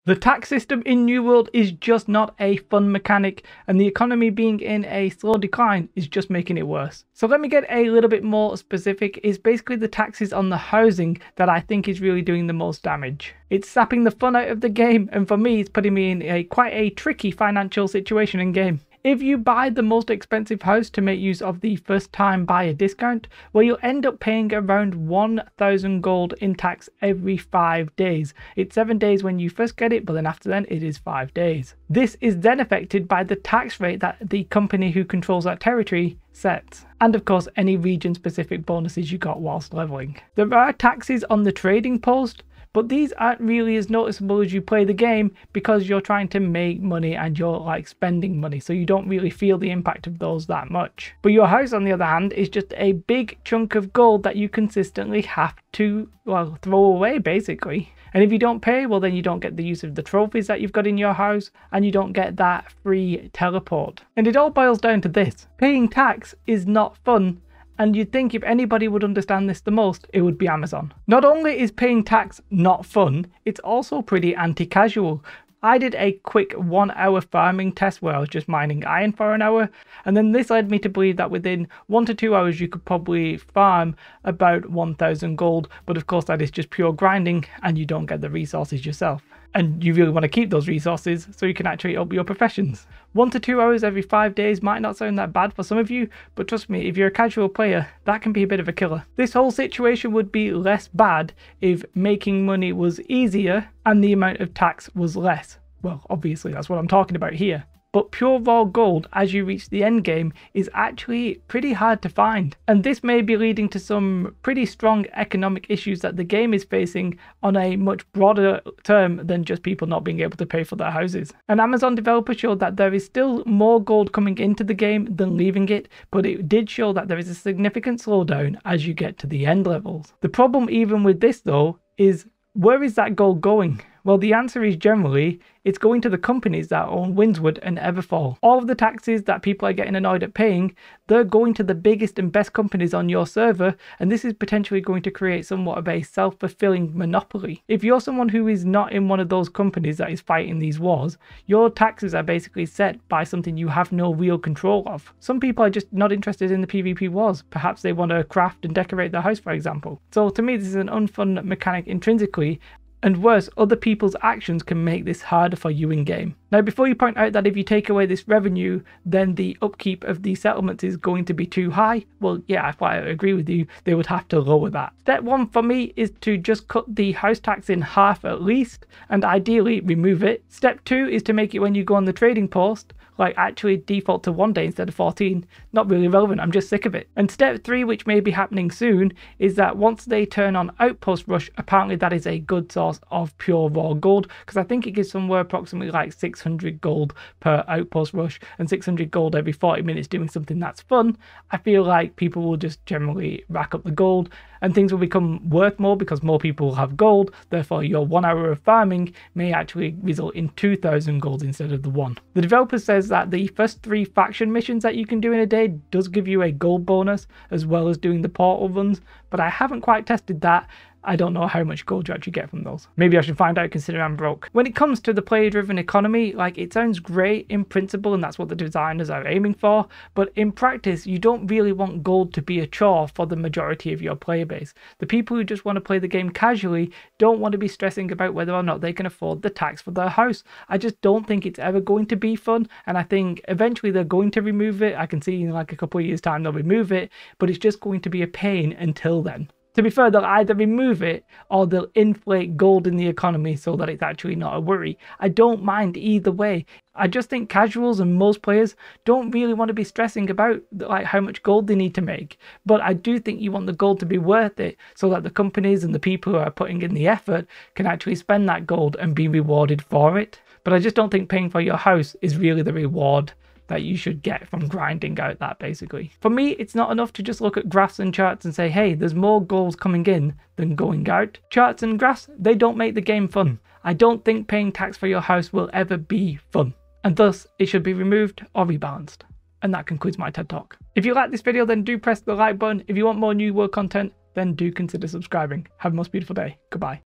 The tax system in New World is just not a fun mechanic, and the economy being in a slow decline is just making it worse. So let me get a little bit more specific. It's basically the taxes on the housing that I think is really doing the most damage. It's sapping the fun out of the game, and for me it's putting me in quite a tricky financial situation in game. If you buy the most expensive house to make use of the first time buyer discount, well, you'll end up paying around 1,000 gold in tax every 5 days. It's 7 days when you first get it, but then after then it is 5 days. This is then affected by the tax rate that the company who controls that territory sets, and of course any region specific bonuses you got whilst leveling. There are taxes on the trading post, but these aren't really as noticeable as you play the game because you're trying to make money and you're like spending money, so you don't really feel the impact of those that much. But your house, on the other hand, is just a big chunk of gold that you consistently have to, well, throw away basically. And if you don't pay, well, then you don't get the use of the trophies that you've got in your house, and you don't get that free teleport. And it all boils down to this: paying tax is not fun. And you'd think if anybody would understand this the most, it would be Amazon. Not only is paying tax not fun, it's also pretty anti-casual. I did a quick 1 hour farming test where I was just mining iron for an hour, and then this led me to believe that within 1 to 2 hours you could probably farm about 1,000 gold, but of course that is just pure grinding and you don't get the resources yourself. And you really want to keep those resources so you can actually up your professions. 1 to 2 hours every 5 days might not sound that bad for some of you, but trust me, if you're a casual player, that can be a bit of a killer. This whole situation would be less bad if making money was easier and the amount of tax was less. Well, obviously that's what I'm talking about here. But pure raw gold as you reach the end game is actually pretty hard to find, and this may be leading to some pretty strong economic issues that the game is facing on a much broader term than just people not being able to pay for their houses. An Amazon developer showed that there is still more gold coming into the game than leaving it, but it did show that there is a significant slowdown as you get to the end levels. The problem even with this though is, where is that gold going? Well, the answer is generally, it's going to the companies that own Windswood and Everfall. All of the taxes that people are getting annoyed at paying, they're going to the biggest and best companies on your server, and this is potentially going to create somewhat of a self-fulfilling monopoly. If you're someone who is not in one of those companies that is fighting these wars, your taxes are basically set by something you have no real control of. Some people are just not interested in the PvP wars. Perhaps they want to craft and decorate their house, for example. So to me, this is an unfun mechanic intrinsically. And worse, other people's actions can make this harder for you in game. Now, before you point out that if you take away this revenue, then the upkeep of these settlements is going to be too high, well, yeah, I agree with you, they would have to lower that. Step one for me is to just cut the house tax in half at least, and ideally remove it. Step 2 is to make it when you go on the trading post, like actually default to 1 day instead of 14. Not really relevant, I'm just sick of it. And step 3, which may be happening soon, is that once they turn on Outpost Rush, apparently that is a good source of pure raw gold, because I think it gives somewhere approximately like 600 gold per Outpost Rush, and 600 gold every 40 minutes doing something that's fun. I feel like people will just generally rack up the gold, and things will become worth more because more people will have gold. Therefore your 1 hour of farming may actually result in 2,000 gold instead of the 1. The developer says that the first 3 faction missions that you can do in a day does give you a gold bonus, as well as doing the portal runs, but I haven't quite tested that. I don't know how much gold you actually get from those. Maybe I should find out considering I'm broke. When it comes to the player-driven economy, like, it sounds great in principle and that's what the designers are aiming for, but in practice you don't really want gold to be a chore for the majority of your player base. The people who just want to play the game casually don't want to be stressing about whether or not they can afford the tax for their house. I just don't think it's ever going to be fun, and I think eventually they're going to remove it. I can see in like a couple of years time they'll remove it, but it's just going to be a pain until then. To be fair, they'll either remove it or they'll inflate gold in the economy so that it's actually not a worry. I don't mind either way. I just think casuals and most players don't really want to be stressing about like how much gold they need to make. But I do think you want the gold to be worth it so that the companies and the people who are putting in the effort can actually spend that gold and be rewarded for it. But I just don't think paying for your house is really the reward that you should get from grinding out that, basically. For me, it's not enough to just look at graphs and charts and say, hey, there's more goals coming in than going out. Charts and graphs, they don't make the game fun. I don't think paying tax for your house will ever be fun, and thus it should be removed or rebalanced. And that concludes my TED Talk. If you like this video, then do press the like button. If you want more New World content, then do consider subscribing. Have a most beautiful day. Goodbye.